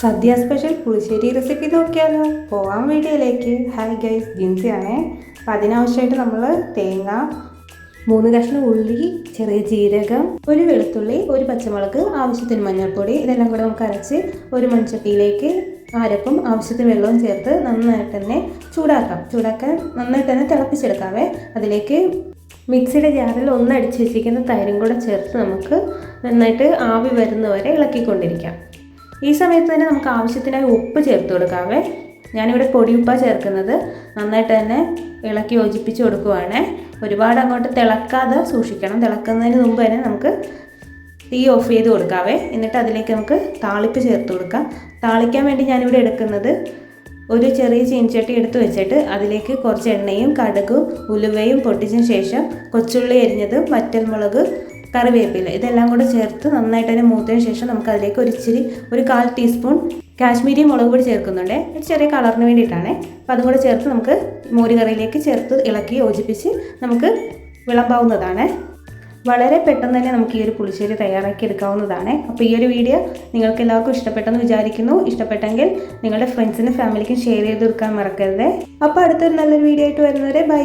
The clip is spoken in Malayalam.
സദ്യ സ്പെഷ്യൽ പുളിശ്ശേരി റെസിപ്പി നോക്കിയാലോ? പോവാം വീഡിയോയിലേക്ക്. ഹായ് ഗൈസ്, ജിൻസിയാണേ. അപ്പോൾ അതിനാവശ്യമായിട്ട് നമ്മൾ തേങ്ങ, 3 കഷ്ണം ഉള്ളി, ചെറിയ ജീരകം, ഒരു വെളുത്തുള്ളി, ഒരു പച്ചമുളക്, ആവശ്യത്തിന് മഞ്ഞൾപ്പൊടി, ഇതെല്ലാം കൂടെ നമുക്ക് അരച്ച് ഒരു മൺചട്ടിയിലേക്ക് അരപ്പും ആവശ്യത്തിന് വെള്ളവും ചേർത്ത് നന്നായിട്ട് തന്നെ ചൂടാക്കാൻ നന്നായിട്ട് തന്നെ തിളപ്പിച്ചെടുക്കാവേ. അതിലേക്ക് മിക്സിയുടെ ജാറിൽ ഒന്നടിച്ച് വെച്ചിരിക്കുന്ന തൈരും കൂടെ ചേർത്ത് നമുക്ക് നന്നായിട്ട് ആവി വരുന്നവരെ ഇളക്കിക്കൊണ്ടിരിക്കാം. ഈ സമയത്ത് തന്നെ നമുക്ക് ആവശ്യത്തിനായി ഉപ്പ് ചേർത്ത് കൊടുക്കാവേ. ഞാനിവിടെ പൊടിയുപ്പാണ് ചേർക്കുന്നത്. നന്നായിട്ട് തന്നെ ഇളക്കി യോജിപ്പിച്ച് കൊടുക്കുവാണ്. ഒരുപാട് അങ്ങോട്ട് തിളക്കാതെ സൂക്ഷിക്കണം. തിളക്കുന്നതിന് മുമ്പ് തന്നെ നമുക്ക് തീ ഓഫ് ചെയ്ത് കൊടുക്കാവേ. എന്നിട്ട് അതിലേക്ക് നമുക്ക് താളിപ്പ് ചേർത്ത് കൊടുക്കാം. താളിക്കാൻ വേണ്ടി ഞാനിവിടെ എടുക്കുന്നത് ഒരു ചെറിയ ചീനച്ചട്ടി എടുത്ത് വെച്ചിട്ട് അതിലേക്ക് കുറച്ച് എണ്ണയും കടുകും ഉലുവയും പൊട്ടിച്ചതിന് ശേഷം കൊച്ചുള്ളി അരിഞ്ഞത്, വറ്റൽമുളക്, കറിവേപ്പില ഇതെല്ലാം കൂടെ ചേർത്ത് നന്നായിട്ട് തന്നെ മൂത്തതിന് ശേഷം നമുക്ക് അതിലേക്ക് ഒരു 1/4 ടീസ്പൂൺ കാശ്മീരി മുളക് പൊടി ചേർക്കുന്നുണ്ട്. ചെറിയ കളറിന് വേണ്ടിയിട്ടാണ്. അപ്പോൾ അതും കൂടെ ചേർത്ത് നമുക്ക് മോരുകറിയിലേക്ക് ചേർത്ത് ഇളക്കി യോജിപ്പിച്ച് നമുക്ക് വിളമ്പാവുന്നതാണ്. വളരെ പെട്ടെന്ന് തന്നെ നമുക്ക് ഈ ഒരു പുളിശ്ശേരി തയ്യാറാക്കി എടുക്കാവുന്നതാണ്. അപ്പോൾ ഈ ഒരു വീഡിയോ നിങ്ങൾക്ക് എല്ലാവർക്കും ഇഷ്ടപ്പെട്ടെന്ന് വിചാരിക്കുന്നു. ഇഷ്ടപ്പെട്ടെങ്കിൽ നിങ്ങളുടെ ഫ്രണ്ട്സിനും ഫാമിലിക്കും ഷെയർ ചെയ്ത് കൊടുക്കാൻ മറക്കരുത്. അപ്പോൾ അടുത്തൊരു നല്ലൊരു വീഡിയോ ആയിട്ട് വരുന്നവരെ ബൈ.